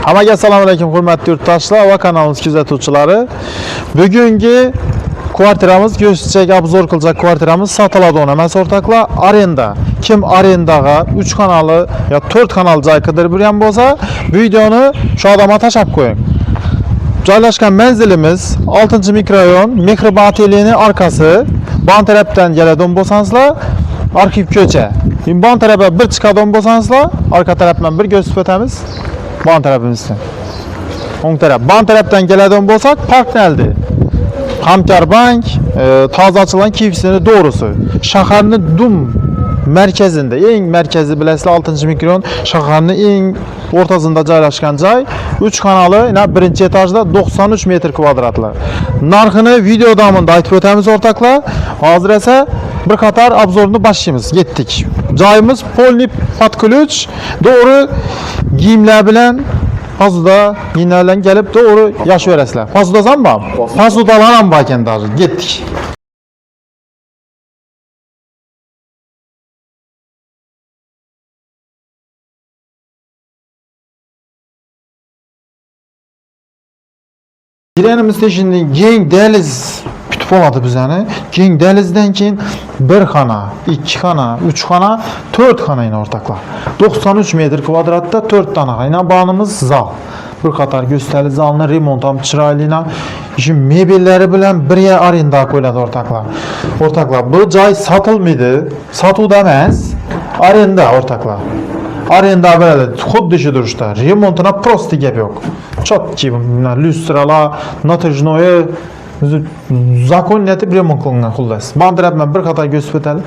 Hammaga assalomu alaykum hurmatli yurtdoshlar va kanalimiz kuzatuvchilari. Bugungi kvartiramiz Go'shtchak obzor qilajak kvartiramiz sotiladi emas o'rtoqlar, arenda. Kim arendaga 3 kanali yo 4 kanal joy qidirib yurgan bo'lsa, bu videoni shu odamga tashab qo'ying. Joylashgan manzilimiz 6-mikrorayon, Mehribon atelyening arkasi. Bon tarafdan keladigan bo'lsangizlar, arxiv ko'cha. Bon tarafga bir chiqadigan bo'lsangizlar, orqa tarafdan bir ko'rsatib o'tamiz. Bon tarafimizdan. O'ng taraf. Bon tarafdan keladigan bo'lsak, Parknaldi. Hamkorbank toza ochilgan kiyimsini doğrusu. Shaharning dum markazida, eng markazi bilasizlar 6-mikrorayon, shaharning eng o'rtasida joylashgan joy. 3 kanali, yana birinchi etajda 93 metr kvadratli. Narxini video davomida aytib o'tamiz o'rtoqlar. Hozir esa bir qator obzorni boshlaymiz. Yetdik. Joyimiz polni под ключ, doğru giyimlar bilan Pazuda yinlardan gelip doğru yaşayasizlar. Pazuda zanmı? Pazudalar ham bor ekan hozir. Yetdik. Girenimizde şimdi keng dehliz kütüp oladı bizani. Keng dehlizden keyin 1 xona, 2 xona, 3 xona, 4 xona yine ortaklar. 93 metr kvadratda 4 tane yine bağımız zal. Bir qator göstərici zalını remont ham chiroylina, işin mebelləri bilan birga arenda qo'yiladi o'rtoqlar. O'rtoqlar, bu joy sotilmaydi, sotuvda emas, arenda o'rtoqlar. Arenda bo'ladi, xuddi shu turishda. Remontuna prosta gap yo'q. Chotki, lyustralar, natijnoye zakon etib remont qilingan xullas. Bu tarafdan bir qator ko'rsatib o'tadi.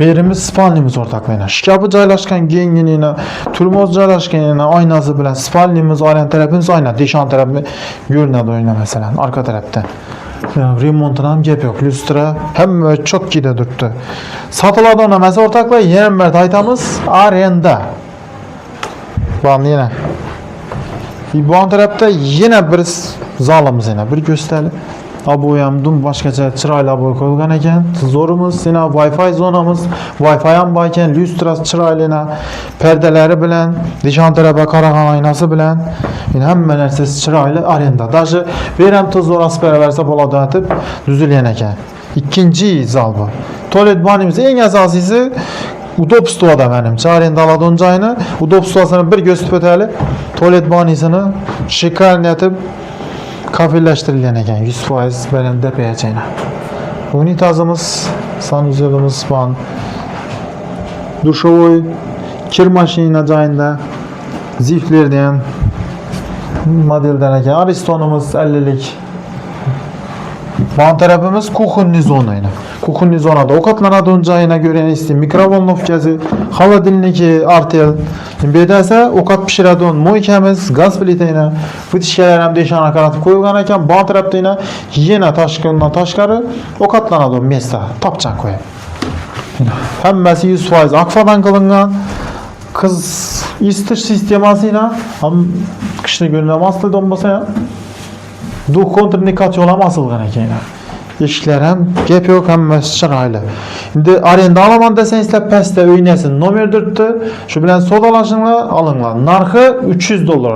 Yerimiz spalnimiz o'rtoqlar. Shkafi joylashgan kengligini, turmoz joylashganini oynasi bilan spalnimiz, orqa tarafimiz oyna, deshon tarafi ko'rinadi oyna masalan, orqa tarafdan. Remontdan ham gap yo'q. Lustra hamma chokkida turibdi. Sotiladi emas o'rtoqlar, yana bir aytamiz, arenda. Bani yana. Bu tarafda yana bir zalimiz yana bir ko'rsatadi. Bu ham dum boshqacha chiroyli bo'lib qo'yilgan ekan. Zo'rimiz, yana Wi-Fi zonamiz, Wi-Fi ham bor ekan, lyustrasi chiroylina, perdalari bilan, deshon tarafga qaragan oynasi bilan, hamma narsasi chiroyli arenda. Даже beram tozor aspara bersa bo'ladi deb tuzilgan ekan. Ikkinchi zal bu. Tualet banimiz eng asosiysi udobstoda menimcha arenda oladigan joyni, udobstosini bir ko'rsatib o'taylik. Tualet banisini shikarni etib kafillashtirilgan ekan 100% bilan depayachayna. Unitazimiz, sanuzelimiz bor. Dushovoy, kir mashina joyida, ziflerdan modeldan ekan. Aristonimiz 50lik. Bu tarafimiz kuxunni zona yine. Kuxunni zonada ovqatlanadigan joyina ko'raysiz, mikrovolnovkasi, холодильники, artel. Bedasa ovqat pishiradigan moykamiz, gaz plitayna, fitishkalar ham deshona qaratib qo'yilgan ekan. Bu tarafda yana tashqaridan tashqari ovqatlanadigan mesta, topchan qo'yib. Hammasi 100% akfadan qilingan. Qiz isitish sistemasina ham qishni kunida aslidan bo'lsa ham du kontrindikatsiya ham asilgan ekan. Eshiklar ham gap yo'q, hammasi chiroyli. Endi arenda olaman desangizlar, pastda uynasin nomer 4 shu bilan sodalashinglar, olinglar. Narxi $300.